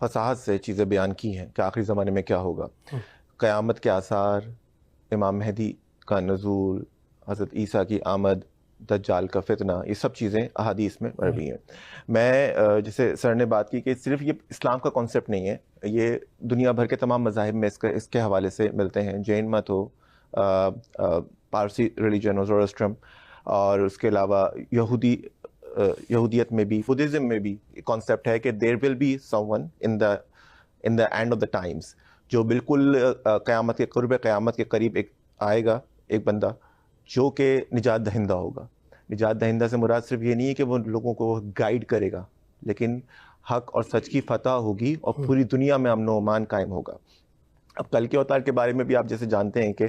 فصاحت سے چیزیں بیان کی ہیں کہ آخری زمانے میں کیا ہوگا. قیامت کے آثار، امام مہدی کا نزول، حضرت عیسیٰ کی آمد، دجال کا فتنہ، یہ سب چیزیں احادیث میں مروی ہیں. میں جیسے سر نے بات کی کہ صرف یہ اسلام کا کانسیپٹ نہیں ہے، یہ دنیا بھر کے تمام مذاہب میں اس کے حوالے سے ملتے ہیں. جین مت ہو، پارسی ریلیجن ہو، زوروسٹرم، اور اس کے علاوہ یہودیت میں بھی، بدھزم میں بھی کانسیپٹ ہے کہ there will be someone in the end of the times, جو بالکل قیامت کے قرب قیامت کے قریب ایک آئے گا، ایک بندہ جو کہ نجات دہندہ ہوگا. نجات دہندہ سے مراد صرف یہ نہیں ہے کہ وہ لوگوں کو گائیڈ کرے گا، لیکن حق اور سچ کی فتح ہوگی اور پوری دنیا میں امن و امان قائم ہوگا. اب کل کے اوتار کے بارے میں بھی آپ جیسے جانتے ہیں کہ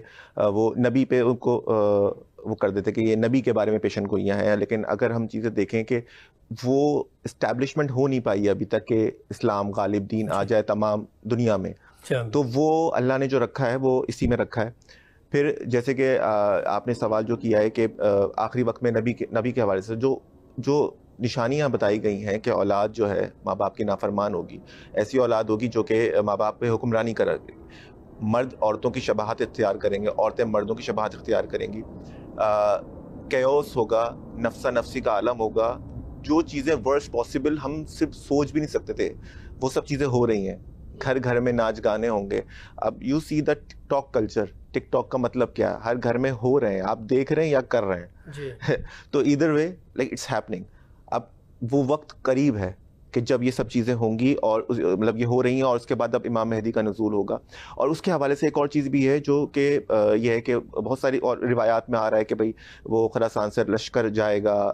وہ نبی پہ ان کو وہ کر دیتے کہ یہ نبی کے بارے میں پیشن گوئیاں ہیں، لیکن اگر ہم چیزیں دیکھیں کہ وہ اسٹیبلشمنٹ ہو نہیں پائی ابھی تک کہ اسلام غالب دین آ جائے تمام دنیا میں، تو وہ اللہ نے جو رکھا ہے وہ اسی میں رکھا ہے. پھر جیسے کہ آپ نے سوال جو کیا ہے کہ آخری وقت میں نبی کے حوالے سے جو نشانیاں بتائی گئی ہیں کہ اولاد جو ہے ماں باپ کی نافرمان ہوگی، ایسی اولاد ہوگی جو کہ ماں باپ پہ حکمرانی کرے گی، مرد عورتوں کی شباہت اختیار کریں گے، عورتیں مردوں کی شباہت اختیار کریں گی، کیوس ہوگا، نفسا نفسی کا عالم ہوگا، جو چیزیں ورسٹ پاسبل ہم صرف سوچ بھی نہیں سکتے تھے وہ سب چیزیں ہو رہی ہیں. گھر گھر میں ناچ گانے ہوں گے. اب you see the TikTok culture, TikTok کا مطلب کیا ہے؟ ہر گھر میں ہو رہے ہیں، آپ دیکھ رہے ہیں یا کر رہے ہیں. تو either way like it's happening. اب وہ وقت قریب ہے کہ جب یہ سب چیزیں ہوں گی، اور مطلب یہ ہو رہی ہیں، اور اس کے بعد اب امام مہدی کا نزول ہوگا. اور اس کے حوالے سے ایک اور چیز بھی ہے جو کہ یہ ہے کہ بہت ساری اور روایات میں آ رہا ہے کہ بھئی وہ خراسان سے لشکر جائے گا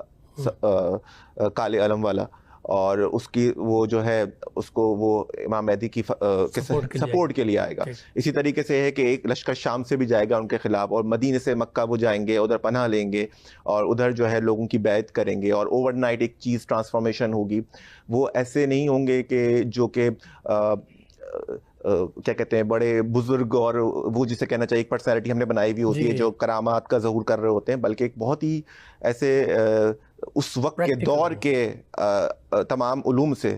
کالے علم والا، اور اس کی وہ جو ہے اس کو وہ امام مہدی کی سپورٹ کے لیے آئے گا. اسی طریقے سے ہے کہ ایک لشکر شام سے بھی جائے گا ان کے خلاف، اور مدینے سے مکہ وہ جائیں گے، ادھر پناہ لیں گے، اور ادھر جو ہے لوگوں کی بیعت کریں گے، اور اوور نائٹ ایک چیز ٹرانسفارمیشن ہوگی. وہ ایسے نہیں ہوں گے کہ جو کہ کیا کہتے ہیں بڑے بزرگ، اور وہ جسے کہنا چاہیے ایک پرسنالٹی ہم نے بنائی ہوئی ہوتی ہے جو کرامات کا ظہور کر رہے ہوتے ہیں، بلکہ ایک بہت ہی ایسے اس وقت کے دور کے تمام علوم سے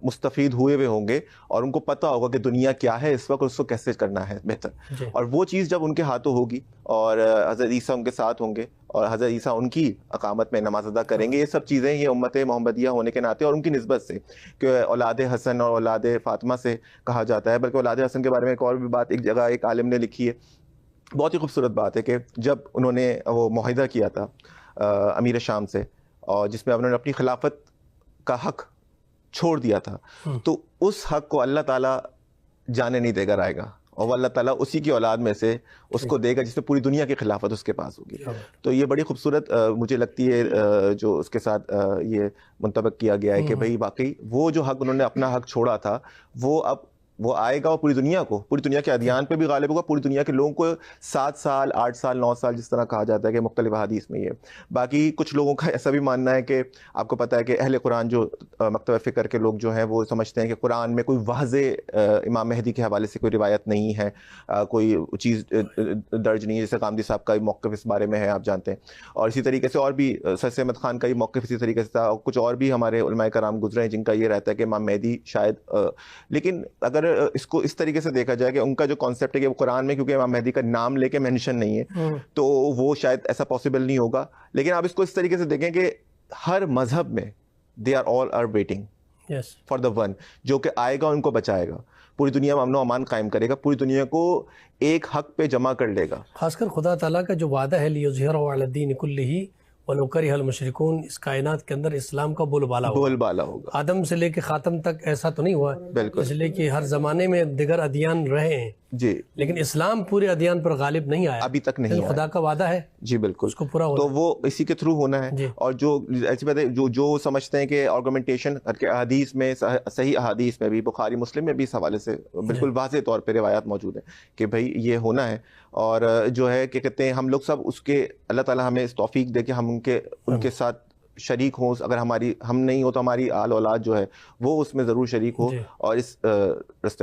مستفید ہوئے ہوں گے، اور ان کو پتہ ہوگا کہ دنیا کیا ہے اس وقت، اس کو کیسے کرنا ہے بہتر. اور وہ چیز جب ان کے ہاتھوں ہوگی، اور حضرت عیسیٰ ان کے ساتھ ہوں گے، اور حضرت عیسیٰ ان کی اقامت میں نماز ادا کریں گے، یہ سب چیزیں یہ امت محمدیہ ہونے کے ناطے اور ان کی نسبت سے کہ اولاد حسن اور اولاد فاطمہ سے کہا جاتا ہے. بلکہ اولاد حسن کے بارے میں ایک اور بھی بات ایک جگہ ایک عالم نے لکھی ہے، بہت ہی خوبصورت بات ہے، کہ جب انہوں نے وہ معاہدہ کیا تھا امیر شام سے، اور جس میں انہوں نے اپنی خلافت کا حق چھوڑ دیا تھا، تو اس حق کو اللہ تعالیٰ جانے نہیں دے گا رائے گا، اور وہ اللہ تعالیٰ اسی کی اولاد میں سے اس کو دے گا جس میں پوری دنیا کی خلافت اس کے پاس ہوگی. تو یہ بڑی خوبصورت مجھے لگتی ہے جو اس کے ساتھ یہ منطبق کیا گیا ہے کہ بھئی واقعی وہ جو حق انہوں نے اپنا حق چھوڑا تھا، وہ آئے گا، اور پوری دنیا کے ادیان پہ بھی غالب ہوگا، پوری دنیا کے لوگوں کو 7 سال 8 سال 9 سال جس طرح کہا جاتا ہے کہ مختلف احادیث میں. یہ باقی کچھ لوگوں کا ایسا بھی ماننا ہے کہ آپ کو پتہ ہے کہ اہل قرآن جو مکتبہ فکر کے لوگ جو ہیں وہ سمجھتے ہیں کہ قرآن میں کوئی واضح امام مہدی کے حوالے سے کوئی روایت نہیں ہے، کوئی چیز درج نہیں ہے. جیسے غامدی صاحب کا موقف اس بارے میں ہے، آپ جانتے ہیں، اور اسی طریقے سے اور بھی سید احمد خان کا یہ موقف اسی طریقے سے تھا، اور کچھ اور بھی ہمارے علماء کرام گزرے ہیں جن کا یہ رہتا ہے کہ امام مہدی شاید لیکن اگر اس کو اس طریقے سے دیکھا جائے کہ ان کا جو کانسیپٹ ہے کہ وہ قرآن میں کیونکہ امام مہدی کا نام لے کے مینشن نہیں ہے، تو وہ شاید ایسا پاسبل نہیں ہوگا. لیکن آپ اس کو اس طریقے سے دیکھیں کہ ہر مذہب میں they are all are waiting for the one جو کہ آئے گا، ان کو بچائے گا، پوری دنیا میں امن و امان قائم کرے گا، پوری دنیا کو ایک حق پہ جمع کر لے گا. خاص کر خدا تعالیٰ کا جو وعدہ ہے لِيُظْهِرَهُ عَلَى الدِّينِ كُلِّهِ وَلَوْ كَرِهَ الْمُشْرِكُونَ، اس کائنات کے اندر اسلام کا بول بالا ہوگا. آدم سے لے کے خاتم تک ایسا تو نہیں ہوا، اس لیے کہ ہر زمانے میں دیگر ادیان رہے ہیں جی، لیکن اسلام پورے ادیان پر غالب نہیں آیا ابھی تک نہیں. خدا کا وعدہ ہے جی بالکل، اس کو پورا ہونا، تو وہ اسی کے تھرو ہونا ہے. اور جو ایسی بات ہے جو سمجھتے ہیں کہ آرگومنٹیشن احادیث میں، صحیح احادیث میں بھی، بخاری مسلم میں بھی اس حوالے سے بالکل واضح طور پہ روایات موجود ہیں کہ بھائی یہ ہونا ہے. اور جو ہے کہ کہتے ہیں ہم لوگ سب اس کے اللہ تعالیٰ ہمیں اس توفیق دے کہ ہم ان کے ساتھ شریک ہوں. اگر ہم نہیں ہو تو ہماری آل اولاد جو ہے وہ اس میں ضرور شریک ہو، اور اس رستے